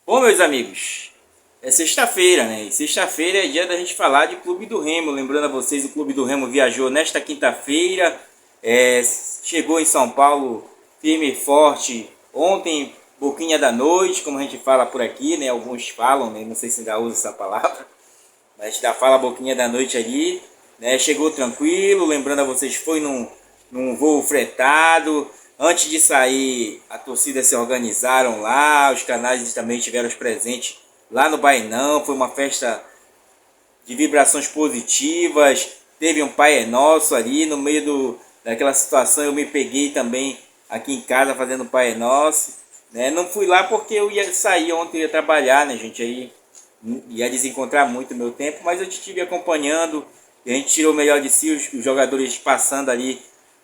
Bom, meus amigos, é sexta-feira, né? E sexta-feira é dia da gente falar de Clube do Remo. Lembrando a vocês, o Clube do Remo viajou nesta quinta-feira, chegou em São Paulo firme e forte ontem, pouquinha da noite, como a gente fala por aqui, né? Alguns falam, né? Não sei se ainda usa essa palavra, mas ainda fala pouquinha da noite ali, né? Chegou tranquilo, lembrando a vocês, foi num voo fretado. Antes de sair, a torcida se organizaram lá, os canais também tiveram presentes lá no Bainão. Foi uma festa de vibrações positivas. Teve um Pai é Nosso ali no meio daquela situação. Eu me peguei também aqui em casa fazendo Pai é Nosso, né? Não fui lá porque eu ia sair ontem, eu ia trabalhar, né, gente? Aí ia desencontrar muito o meu tempo, mas eu te estive acompanhando. A gente tirou o melhor de si, os jogadores passando ali,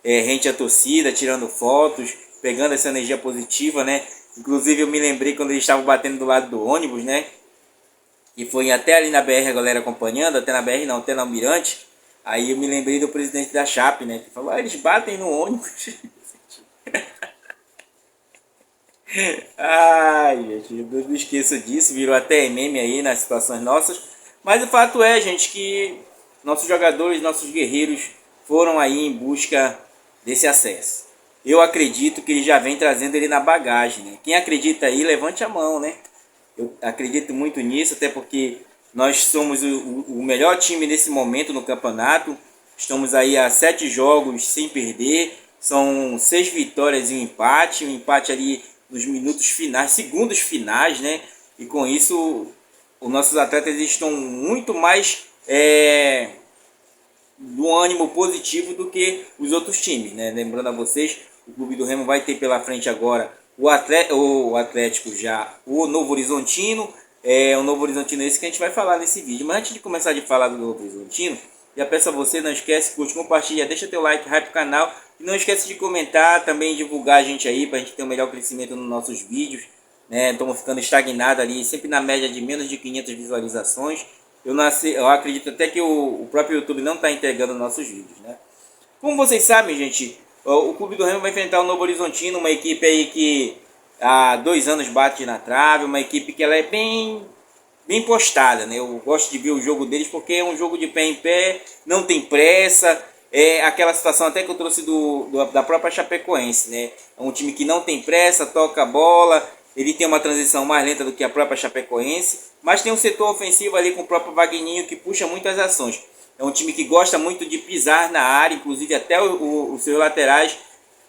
rente à torcida, tirando fotos, pegando essa energia positiva, né? Inclusive eu me lembrei quando eles estavam batendo do lado do ônibus, né? E foi até ali na BR a galera acompanhando, até na BR não, até na Almirante. Aí eu me lembrei do presidente da Chape, né? Que falou, eles batem no ônibus. Ai, gente, eu não esqueço disso, virou até meme aí nas situações nossas. Mas o fato é, gente, que nossos jogadores, nossos guerreiros foram aí em busca desse acesso. Eu acredito que ele já vem trazendo ele na bagagem, né? Quem acredita aí, levante a mão, né? Eu acredito muito nisso, até porque nós somos o melhor time nesse momento no campeonato. Estamos aí a 7 jogos sem perder. São 6 vitórias e um empate ali nos minutos finais, segundos finais, né? E com isso, os nossos atletas estão muito mais do ânimo positivo do que os outros times, né? Lembrando a vocês, o Clube do Remo vai ter pela frente agora o Atlético já, o Novo Horizontino, o Novo Horizontino esse que a gente vai falar nesse vídeo. Mas antes de começar a falar do Novo Horizontino, já peço a você, não esquece, curte, compartilha, deixa teu like, hype pro canal. E não esquece de comentar, também divulgar a gente aí, pra gente ter um melhor crescimento nos nossos vídeos, né? Estamos ficando estagnados ali, sempre na média de menos de 500 visualizações. Eu acredito até que o próprio YouTube não está entregando nossos vídeos, né? Como vocês sabem, gente, o Clube do Remo vai enfrentar o Novo Horizontino, uma equipe aí que há 2 anos bate na trave, uma equipe que ela é bem postada, né? Eu gosto de ver o jogo deles porque é um jogo de pé em pé, não tem pressa. É aquela situação até que eu trouxe da própria Chapecoense, né? É um time que não tem pressa, toca a bola, ele tem uma transição mais lenta do que a própria Chapecoense, mas tem um setor ofensivo ali com o próprio Vagninho que puxa muitas ações. É um time que gosta muito de pisar na área, inclusive até os seus laterais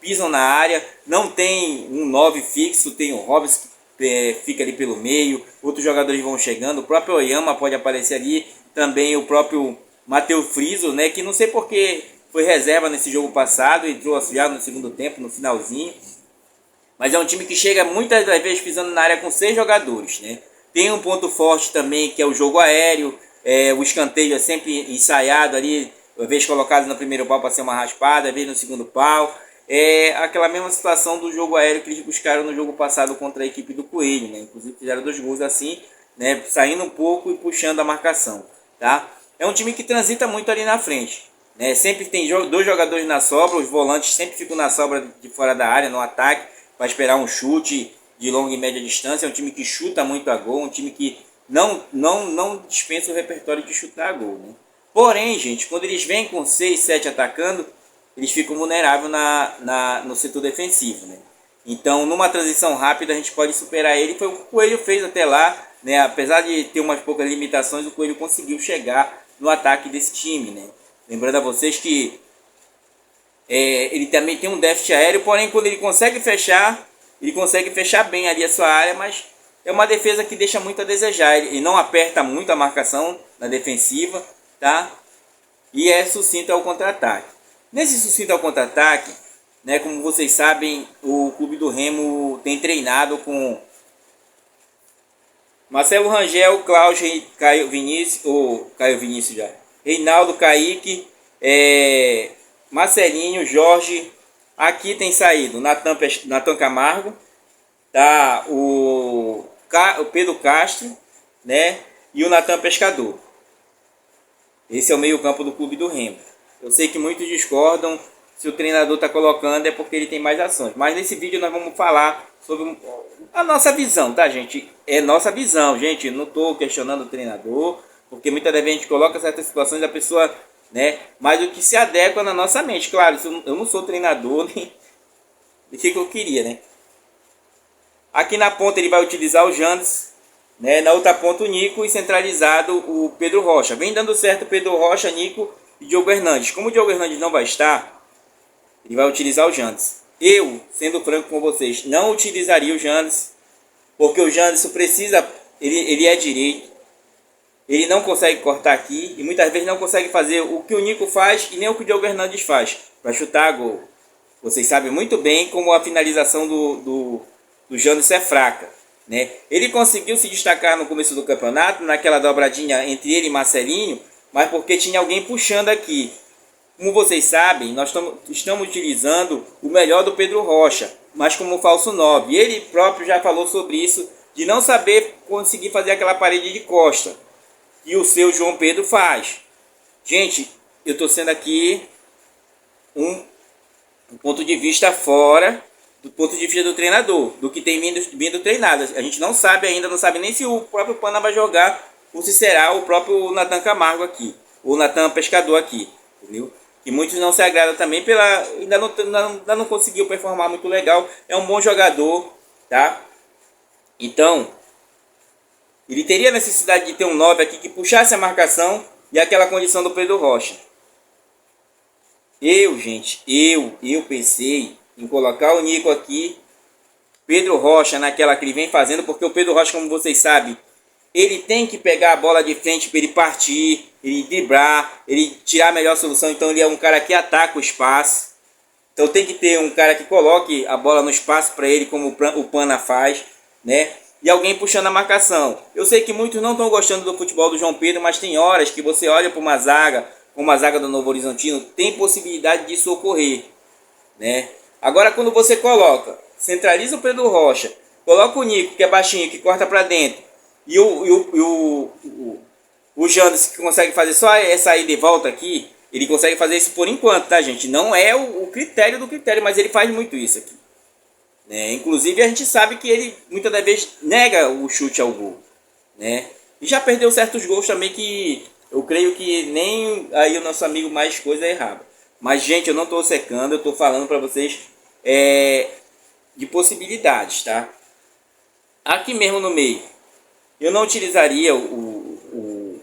pisam na área. Não tem um 9 fixo, tem o Robson que fica ali pelo meio, outros jogadores vão chegando, o próprio Oyama pode aparecer ali, também o próprio Matheus Friso, né, que não sei porque foi reserva nesse jogo passado, entrou auxiliar no segundo tempo, no finalzinho. Mas é um time que chega muitas das vezes pisando na área com 6 jogadores, né? Tem um ponto forte também que é o jogo aéreo, o escanteio é sempre ensaiado ali, às vezes colocado no primeiro pau para ser uma raspada, às vezes no segundo pau. É aquela mesma situação do jogo aéreo que eles buscaram no jogo passado contra a equipe do Coelho, né? Inclusive fizeram 2 gols assim, né? Saindo um pouco e puxando a marcação, tá? É um time que transita muito ali na frente, né? Sempre tem 2 jogadores na sobra, os volantes sempre ficam na sobra de fora da área, no ataque, para esperar um chute de longa e média distância. É um time que chuta muito a gol, um time que não dispensa o repertório de chutar a gol, né? Porém, gente, quando eles vêm com 6, 7 atacando, eles ficam vulneráveis no setor defensivo, né? Então, numa transição rápida, a gente pode superar ele. Foi o que o Coelho fez até lá, né? Apesar de ter umas poucas limitações, o Coelho conseguiu chegar no ataque desse time, né? Lembrando a vocês que ele também tem um déficit aéreo, porém quando ele consegue fechar bem ali a sua área, mas é uma defesa que deixa muito a desejar. Ele não aperta muito a marcação na defensiva, tá? E é sucinto ao contra-ataque. Nesse sucinto ao contra-ataque, né, como vocês sabem, o Clube do Remo tem treinado com Marcelo Rangel, Cláudio, Caio Vinícius já, Reinaldo, Kaique, Marcelinho, Jorge. Aqui tem saído Natan Camargo, tá? O Pedro Castro, né? E o Natan Pescador. Esse é o meio campo do Clube do Remo. Eu sei que muitos discordam, se o treinador está colocando é porque ele tem mais ações. Mas nesse vídeo nós vamos falar sobre a nossa visão, tá, gente? é nossa visão, gente. Eu não estou questionando o treinador, porque muitas vezes a gente coloca certas situações da pessoa, né? Mas o que se adequa na nossa mente. Claro, eu não sou treinador, nem do que eu queria, né? Aqui na ponta ele vai utilizar o Jandes, né? Na outra ponta o Nico e centralizado o Pedro Rocha. Vem dando certo Pedro Rocha, Nico e Diogo Hernandes. Como o Diogo Hernandes não vai estar, ele vai utilizar o Jandes. Eu, sendo franco com vocês, não utilizaria o Jandes, porque o Janderson precisa, ele é direito, ele não consegue cortar aqui e muitas vezes não consegue fazer o que o Nico faz e nem o que o Diogo Hernandes faz para chutar a gol. Vocês sabem muito bem como a finalização do Janderson é fraca, né? Ele conseguiu se destacar no começo do campeonato, naquela dobradinha entre ele e Marcelinho, mas porque tinha alguém puxando aqui. Como vocês sabem, nós estamos utilizando o melhor do Pedro Rocha, mas como falso 9. Ele próprio já falou sobre isso, de não saber conseguir fazer aquela parede de costa. E o seu João Pedro faz. Gente, eu estou sendo aqui um ponto de vista fora do ponto de vista do treinador, do que tem vindo treinado. A gente não sabe ainda, não sabe nem se o próprio Pana vai jogar ou se será o próprio Natan Camargo aqui, ou Natan Pescador aqui, entendeu? E muitos não se agradam também pela... Ainda não conseguiu performar muito legal. É um bom jogador, tá? Então, ele teria necessidade de ter um 9 aqui que puxasse a marcação e aquela condição do Pedro Rocha. Gente, eu pensei em colocar o Nico aqui, Pedro Rocha naquela que ele vem fazendo, porque o Pedro Rocha, como vocês sabem, ele tem que pegar a bola de frente para ele partir, ele driblar, ele tirar a melhor solução. Então ele é um cara que ataca o espaço. Então tem que ter um cara que coloque a bola no espaço para ele, como o Pana faz, né? E alguém puxando a marcação. Eu sei que muitos não estão gostando do futebol do João Pedro, mas tem horas que você olha para uma zaga, como a zaga do Novo Horizontino, tem possibilidade disso ocorrer, né? Agora quando você centraliza o Pedro Rocha, coloca o Nico, que é baixinho, que corta para dentro, e o Janderson, que consegue fazer só essa ida e volta aqui, ele consegue fazer isso por enquanto, tá, gente? Não é o critério do critério, mas ele faz muito isso aqui, né? Inclusive a gente sabe que ele muitas das vezes nega o chute ao gol, né? E já perdeu certos gols também que eu creio que nem aí o nosso amigo mais coisa errava. Mas, gente, eu não estou secando, eu estou falando para vocês de possibilidades, tá? Aqui mesmo no meio, eu não utilizaria o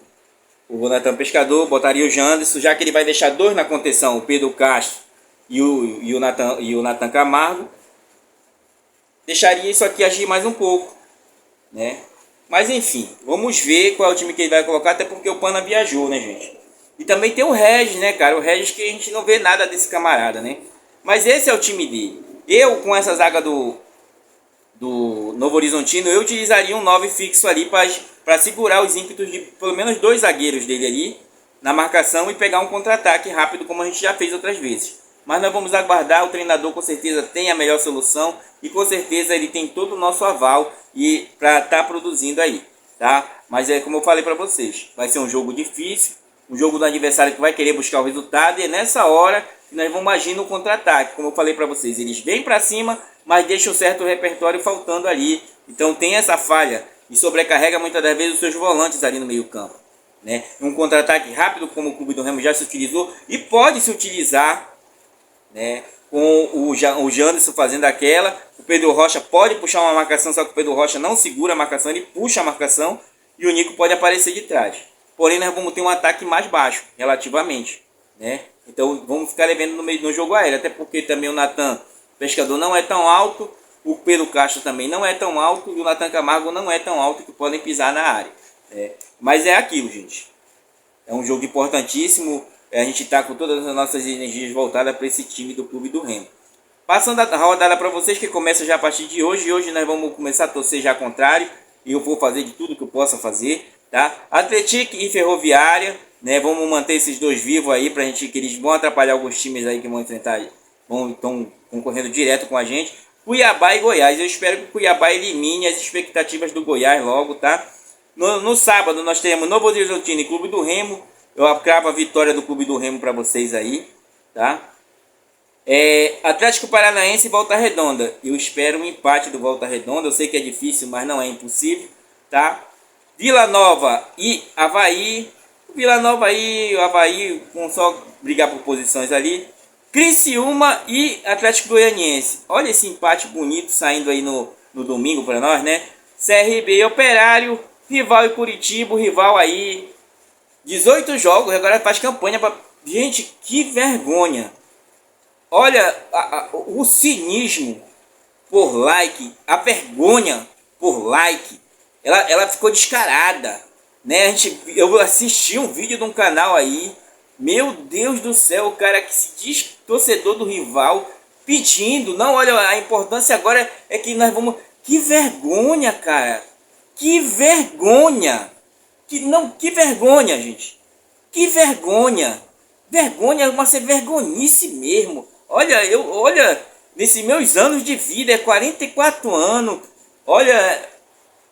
Natan Pescador, botaria o Janderson, já que ele vai deixar dois na contenção, o Pedro Castro e o Natan Camargo. Deixaria isso aqui agir mais um pouco, né? Mas enfim, vamos ver qual é o time que ele vai colocar, até porque o Pana viajou, né, gente? E também tem o Regis, né, cara? O Regis que a gente não vê nada desse camarada, né? Mas esse é o time dele. Eu, com essa zaga do Novo Horizontino, eu utilizaria um 9 fixo ali para segurar os ímpetos de pelo menos dois zagueiros dele ali na marcação e pegar um contra-ataque rápido, como a gente já fez outras vezes. Mas nós vamos aguardar, o treinador com certeza tem a melhor solução e com certeza ele tem todo o nosso aval e para estar produzindo aí, tá? Mas é como eu falei para vocês, vai ser um jogo difícil, um jogo do adversário que vai querer buscar o resultado e é nessa hora que nós vamos agir no contra-ataque. Como eu falei para vocês, eles vêm para cima, mas deixam certo repertório faltando ali. Então tem essa falha e sobrecarrega muitas das vezes os seus volantes ali no meio campo, né? Um contra-ataque rápido, como o Clube do Remo já se utilizou e pode se utilizar, né? Com o Janderson fazendo aquela, o Pedro Rocha pode puxar uma marcação, só que o Pedro Rocha não segura a marcação, ele puxa a marcação e o Nico pode aparecer de trás. Porém, nós vamos ter um ataque mais baixo, relativamente, né? Então vamos ficar levando no jogo aéreo, até porque também o Natan Pescador não é tão alto, o Pedro Castro também não é tão alto e o Natan Camargo não é tão alto que podem pisar na área, né? Mas é aquilo, gente. É um jogo importantíssimo. A gente está com todas as nossas energias voltadas para esse time do Clube do Remo. Passando a rodada para vocês, que começa já a partir de hoje. E hoje nós vamos começar a torcer já contrário. E eu vou fazer de tudo que eu possa fazer, tá? Atlético e Ferroviária, né? Vamos manter esses dois vivos aí, pra gente, que eles vão atrapalhar alguns times aí que vão enfrentar, estão concorrendo direto com a gente. Cuiabá e Goiás. Eu espero que o Cuiabá elimine as expectativas do Goiás logo, tá? No sábado nós teremos Novo Horizontino e Clube do Remo. Eu cravo a vitória do Clube do Remo para vocês aí, tá? Atlético Paranaense e Volta Redonda. Eu espero um empate do Volta Redonda. Eu sei que é difícil, mas não é impossível, tá? Vila Nova e Avaí. Vila Nova e Avaí vão só brigar por posições ali. Criciúma e Atlético Goianiense. Olha esse empate bonito saindo aí no domingo para nós, né? CRB e Operário, rival e Curitiba, rival aí. 18 jogos, agora faz campanha para... Gente, que vergonha. Olha o cinismo por like, a vergonha por like. Ela ficou descarada, né? Eu assisti um vídeo de um canal aí. Meu Deus do céu, o cara que se diz torcedor do rival pedindo, não, olha, a importância agora é que nós vamos... Que vergonha, cara. Que vergonha. Que vergonha, gente. Que vergonha. Vergonha, mas é vergonhice mesmo. Olha, nesses meus anos de vida, 44 anos. Olha,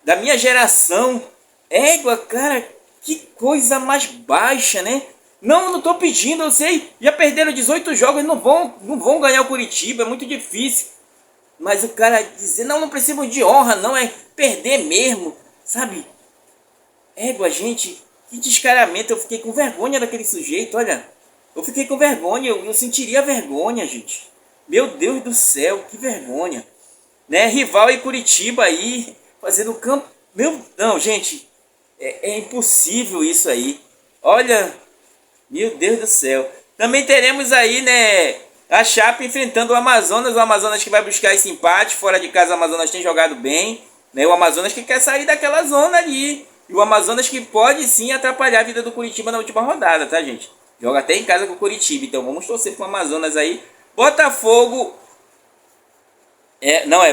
da minha geração. Égua, cara, que coisa mais baixa, né? Não tô pedindo, eu sei. Já perderam 18 jogos, não vão ganhar o Curitiba, é muito difícil. Mas o cara dizer, não precisamos de honra, não, é perder mesmo, sabe? Égua, gente, que descaramento, eu fiquei com vergonha daquele sujeito, olha. Eu fiquei com vergonha, eu sentiria vergonha, gente. Meu Deus do céu, que vergonha. Né? Rival e Curitiba aí, fazendo campo. Não, gente, é impossível isso aí. Olha, meu Deus do céu. Também teremos aí, né, a Chape enfrentando o Amazonas que vai buscar esse empate. Fora de casa o Amazonas tem jogado bem, né? O Amazonas que quer sair daquela zona ali. E o Amazonas que pode sim atrapalhar a vida do Curitiba na última rodada, tá, gente? Joga até em casa com o Curitiba, então vamos torcer pro Amazonas aí. Botafogo...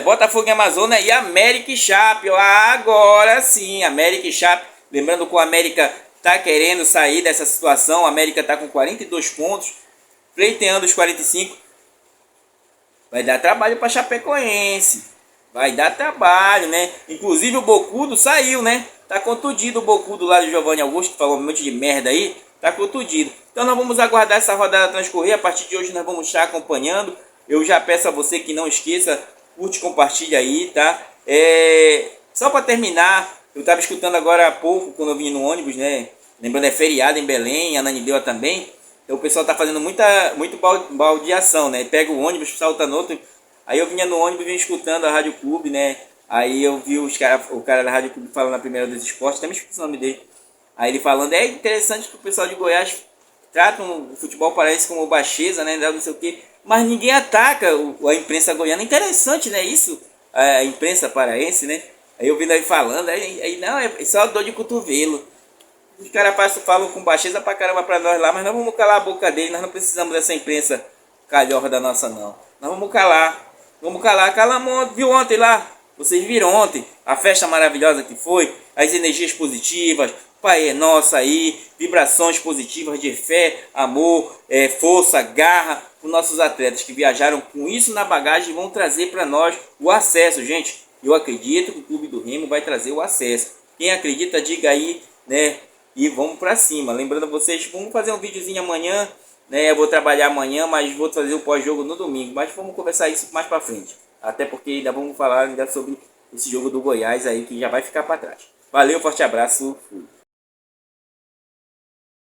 Botafogo e Amazonas e América e Chape. Agora sim, América e Chape. Lembrando que o América tá querendo sair dessa situação. O América tá com 42 pontos, pleiteando os 45. Vai dar trabalho para Chapecoense. Vai dar trabalho, né? Inclusive o Bocudo saiu, né? Tá contundido o Bocudo lá do Giovanni Augusto, que falou um monte de merda aí. Tá contundido. Então nós vamos aguardar essa rodada transcorrer. A partir de hoje nós vamos estar acompanhando. Eu já peço a você que não esqueça, curte, compartilha aí, tá? Só para terminar, eu estava escutando agora há pouco, quando eu vim no ônibus, né? Lembrando, é feriado em Belém, Ananindeua também. Então o pessoal tá fazendo muito baldeação, né? Pega o ônibus, salta no outro. Aí eu vinha no ônibus, vinha escutando a Rádio Clube, né? Aí eu vi o cara da Rádio Clube falando na primeira dos esportes, até me esqueci o nome dele. Aí ele falando, é interessante que o pessoal de Goiás tratam o futebol paraense como baixeza, né? Não sei o quê. Mas ninguém ataca a imprensa goiana. Interessante, né? Isso, a imprensa paraense, né? Aí eu vindo aí falando, aí não, é só dor de cotovelo. Os caras falam com baixeza pra caramba pra nós lá, mas nós vamos calar a boca dele, nós não precisamos dessa imprensa calhorra da nossa, não. Nós vamos calar, calamos, viu ontem lá? Vocês viram ontem a festa maravilhosa que foi, as energias positivas, Pai é nosso aí, vibrações positivas de fé, amor, força, garra, para os nossos atletas que viajaram com isso na bagagem e vão trazer para nós o acesso, gente. Eu acredito que o Clube do Remo vai trazer o acesso. Quem acredita, diga aí, né? E vamos para cima. Lembrando a vocês, vamos fazer um videozinho amanhã, né? Eu vou trabalhar amanhã, mas vou fazer o pós-jogo no domingo. Mas vamos conversar isso mais para frente. Até porque ainda vamos falar ainda sobre esse jogo do Goiás aí, que já vai ficar para trás. Valeu, forte abraço, fui.